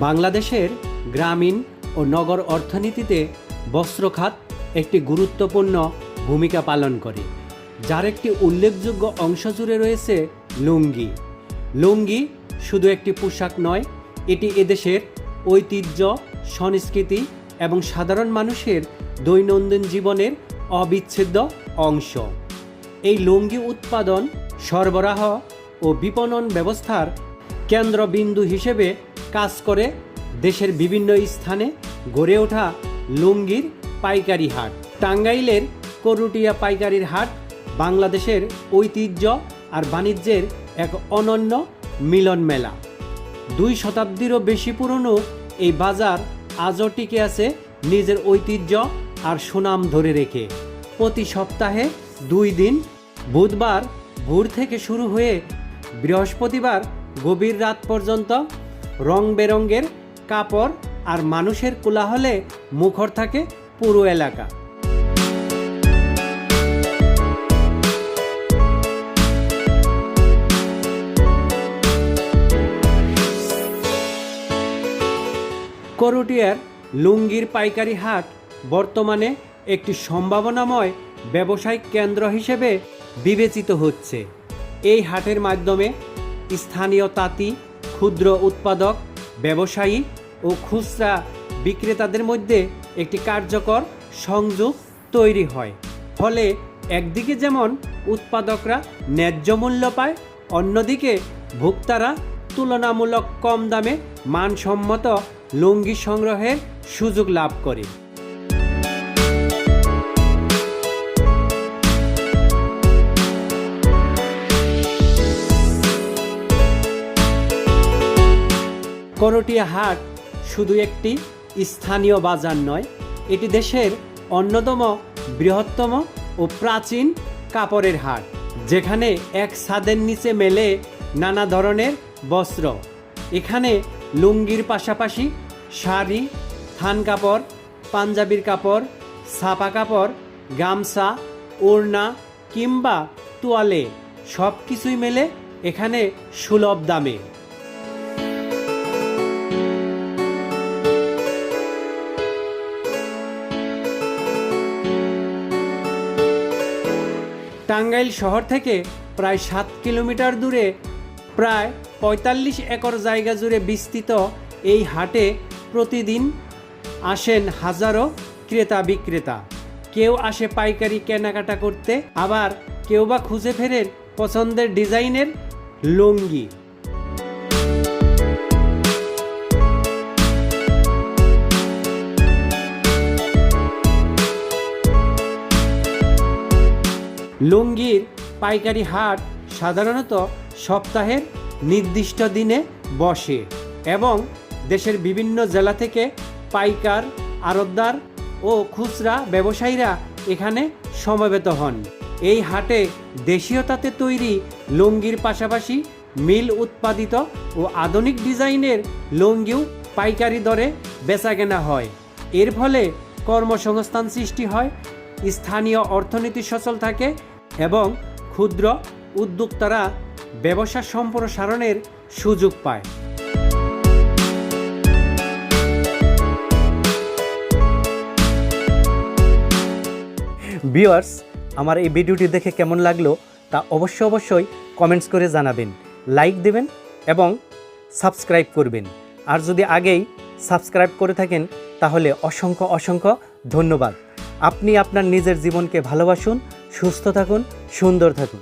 বাংলাদেশের গ্রামীণ ও নগর অর্থনীতিতে বস্ত্র খাত একটি গুরুত্বপূর্ণ ভূমিকা পালন করে, যার একটি উল্লেখযোগ্য অংশ জুড়ে রয়েছে লুঙ্গি। লুঙ্গি শুধু একটি পোশাক নয়, এটি এদেশের ঐতিহ্য, সংস্কৃতি এবং সাধারণ মানুষের দৈনন্দিন জীবনের অবিচ্ছেদ্য অংশ। এই লুঙ্গি উৎপাদন, সরবরাহ ও বিপণন ব্যবস্থার কেন্দ্রবিন্দু হিসেবে কাজ করে দেশের বিভিন্ন স্থানে গড়ে ওঠা লুঙ্গির পাইকারি হাট। টাঙ্গাইলের করুটিয়া পাইকারির হাট বাংলাদেশের ঐতিহ্য আর বাণিজ্যের এক অনন্য মিলন মেলা। 2 শতাব্দীরও বেশি পুরনো এই বাজার আজও টিকে আছে নিজের ঐতিহ্য আর সুনাম ধরে রেখে। প্রতি সপ্তাহে 2 দিন, বুধবার ভোর থেকে শুরু হয়ে বৃহস্পতিবার গভীর রাত পর্যন্ত রং বেরঙের কাপড় আর মানুষের কোলাহলে মুখর থাকে পুরো এলাকা। করুটিয়ার লুঙ্গির পাইকারি হাট বর্তমানে একটি সম্ভাবনাময় ব্যবসায়িক কেন্দ্র হিসেবে বিবেচিত হচ্ছে। এই হাটের মাধ্যমে স্থানীয় তাঁতি, ক্ষুদ্র উৎপাদক, ব্যবসায়ী ও খুচরা বিক্রেতাদের মধ্যে একটি কার্যকর সংযোগ তৈরি হয়। ফলে একদিকে যেমন উৎপাদকরা ন্যায্য মূল্য পায়, অন্যদিকে ভোক্তারা তুলনামূলক কম দামে মানসম্মত লুঙ্গি সংগ্রহের সুযোগ লাভ করে। করুটিয়া হাট শুধু একটি স্থানীয় বাজার নয়, এটি দেশের অন্যতম বৃহত্তম ও প্রাচীন কাপড়ের হাট, যেখানে এক ছাদের নিচে মেলে নানা ধরনের বস্ত্র। এখানে লুঙ্গির পাশাপাশি শাড়ি, থান কাপড়, পাঞ্জাবির কাপড়, ছাপা কাপড়, গামছা, ওড়না কিংবা তোয়ালে সব কিছুই মেলে এখানে সুলভ দামে। টাঙ্গাইল শহর থেকে প্রায় 7 কিলোমিটার দূরে প্রায় 45 একর জায়গা জুড়ে বিস্তৃত এই হাটে প্রতিদিন আসেন হাজারো ক্রেতা বিক্রেতা। কেউ আসে পাইকারি কেনাকাটা করতে, আবার কেউ বা খুঁজে ফেরেন পছন্দের ডিজাইনের লুঙ্গি। লুঙ্গির পাইকারি হাট সাধারণত সপ্তাহের নির্দিষ্ট দিনে বসে এবং দেশের বিভিন্ন জেলা থেকে পাইকার, আড়তদার ও খুচরা ব্যবসায়ীরা এখানে সমবেত হন। এই হাটে দেশীয় তাঁতে তৈরি লুঙ্গির পাশাপাশি মিল উৎপাদিত ও আধুনিক ডিজাইনের লুঙ্গিও পাইকারি দরে বেচাকেনা হয়। এর ফলে কর্মসংস্থান সৃষ্টি হয়, স্থানীয় অর্থনীতি সচল থাকে এবং ক্ষুদ্র উদ্যোক্তারা ব্যবসা সম্প্রসারণের সুযোগ পায়। ভিউয়ার্স, আমার এই ভিডিওটি দেখে কেমন লাগলো তা অবশ্যই কমেন্টস করে জানাবেন, লাইক দেবেন এবং সাবস্ক্রাইব করবেন। আর যদি আগেই সাবস্ক্রাইব করে থাকেন তাহলে অসংখ্য ধন্যবাদ। আপনি আপনার নিজের জীবনকে ভালোবাসুন, সুস্থ থাকুন, সুন্দর থাকুন।